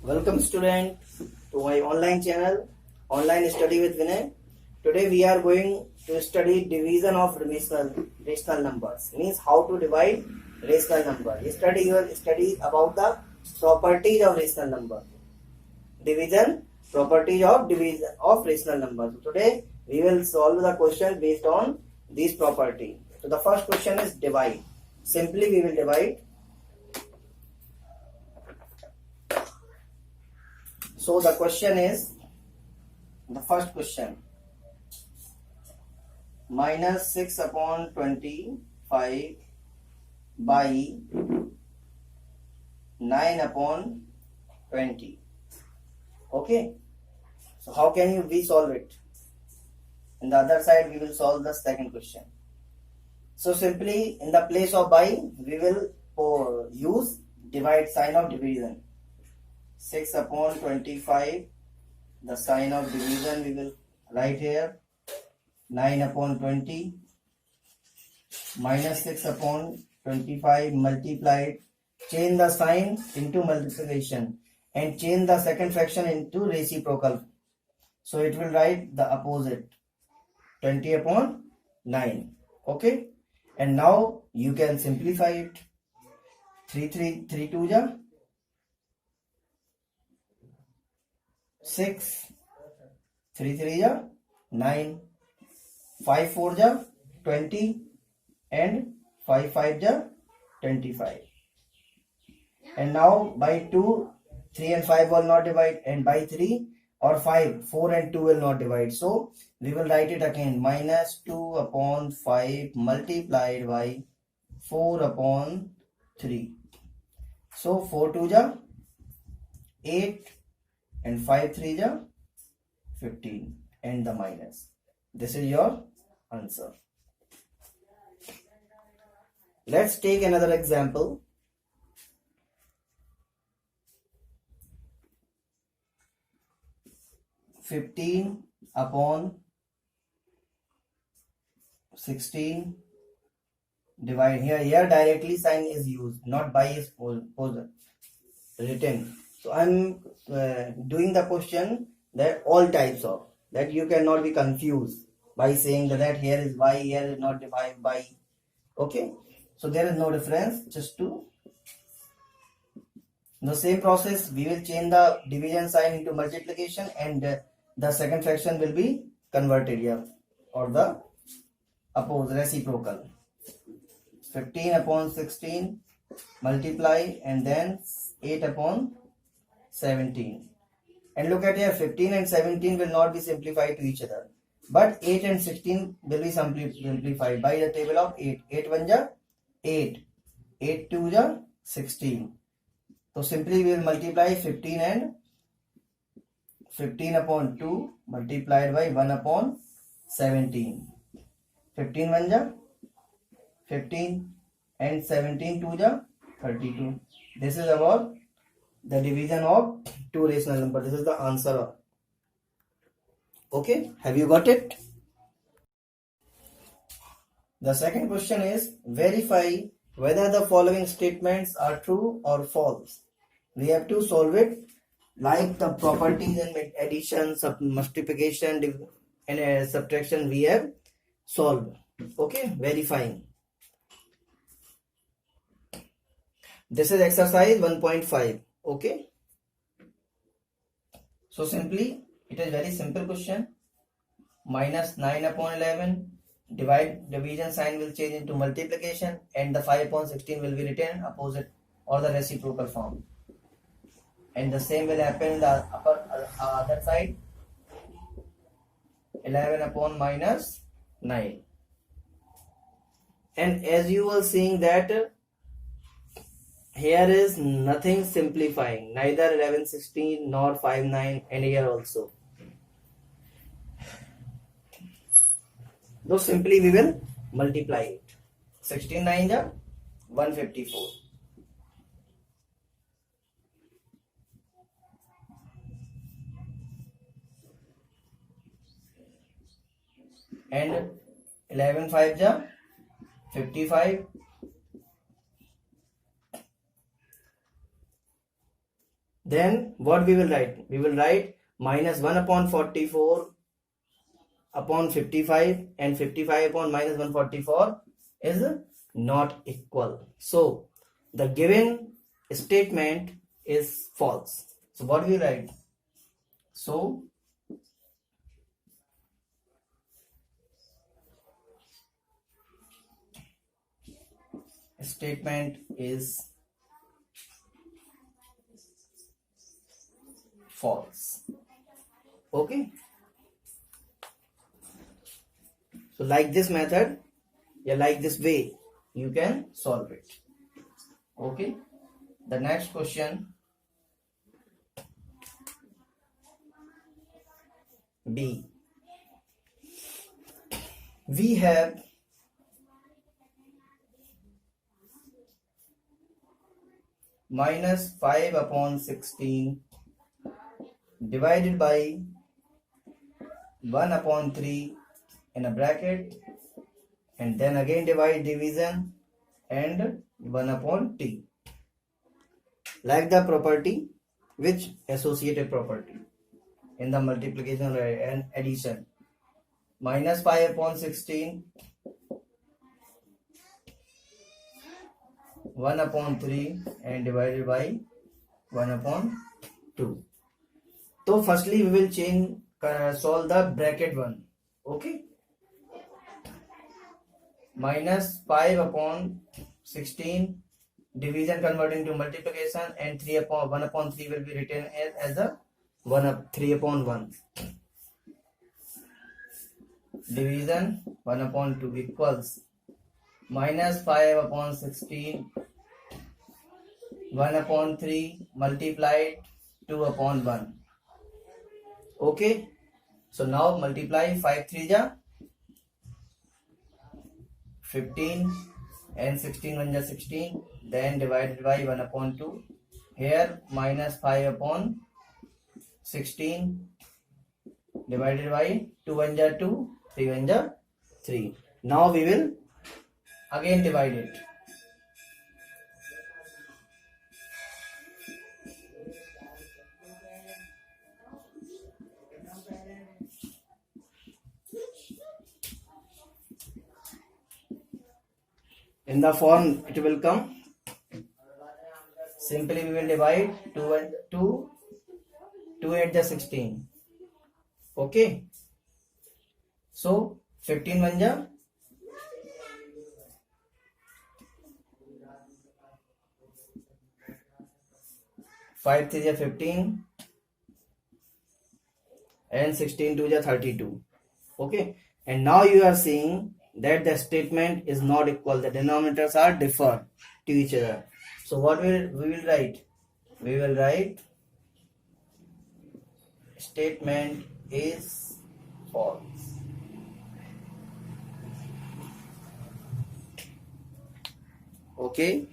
Welcome student to my online channel Online Study with Vinay. Today we are going to study division of rational numbers. Means how to divide rational number. Yesterday you have studied about the properties of rational number. Division, properties of division of rational numbers. So today we will solve the question based on these properties. So the first question is divide. Simply we will divide. So the question is, the first question, minus 6 upon 25 by 9 upon 20. Okay. So how can we solve it? In the other side we will solve the second question. So simply in the place of by we will use divide sign of division. 6 upon 25, the sign of division we will write here. 9 upon 20 minus 6 upon 25 multiplied. Change the sign into multiplication and change the second fraction into reciprocal. So it will write the opposite. 20 upon 9. Okay. And now you can simplify it. 3 2 ja 6, 3 3 ja 9, 5 4 ja 20 and 5 5 ja 25. And now by 2, 3 and 5 will not divide, and by 3 or 5, 4 and 2 will not divide. So we will write it again, minus 2 upon 5 multiplied by 4 upon 3. So 4 2 ja 8 and 5 3 ja 15 and the minus. This is your answer. Let's take another example. 15 upon 16 divide. Here directly sign is used, not by is written. So I'm doing the question that all types of, that you cannot be confused by saying that here is by, here is not divided by. Okay, so there is no difference. Just to the same process, we will change the division sign into multiplication, and the second fraction will be converted here, or the opposite reciprocal. 15 upon 16 multiply, and then 8 upon 17. And look at here, 15 and 17 will not be simplified to each other, but 8 and 16 will be simplified by the table of 8. 8 1 ja 8, 8 2 ja 16. So simply we will multiply 15 and 15 upon 2 multiplied by 1 upon 17. 15 1 ja 15 and 17 2 ja 32. This is about the division of two rational numbers. This is the answer. Okay, have you got it? The second question is, verify whether the following statements are true or false. We have to solve it like the properties and addition, multiplication and subtraction we have solved. Okay, verifying. This is exercise 1.5. Okay, so simply it is very simple question. Minus 9 upon 11, division sign will change into multiplication, and the 5 upon 16 will be written opposite or the reciprocal form, and the same will happen in the other side. 11 upon minus 9, and as you were seeing that here is nothing simplifying, neither 11 16 nor 5 9, and here also. So simply we will multiply it. 16 9 ja 154. And 11 5 ja 55. then what we will write? We will write minus 1 upon 44 upon 55, and 55 upon minus 144 is not equal. So the given statement is false. So what we write? So statement is false. Okay, so like this method, like this way you can solve it. Okay, the next question, B. We have minus 5 upon 16 divided by 1 upon 3 in a bracket, and then again divide division and 1 upon t. Like the property, which associated property in the multiplication and addition? Minus 5 upon 16, 1 upon 3 and divided by 1 upon 2. So firstly we will solve the bracket one. Okay, minus 5 upon 16 division converting to multiplication, and 3 upon 1 upon 3 will be written as a 3 upon 1 division 1 upon 2 equals minus 5 upon 16 1 upon 3 multiplied 2 upon 1. Okay, so now multiply 5 3 ja 15 and 16 1 ja 16, then divided by 1 upon 2. Here minus 5 upon 16 divided by 2 1 ja 2, 3 1 ja 3. Now we will again divide it. In the form it will come. Simply we will divide 2 and 2 8 ja 16. Okay, so 15 1 ja 5 3 ja 15 and 16 2 ja 32. Okay, and now you are seeing that the statement is not equal. The denominators are differ to each other. So what we will write? We will write statement is false. Okay.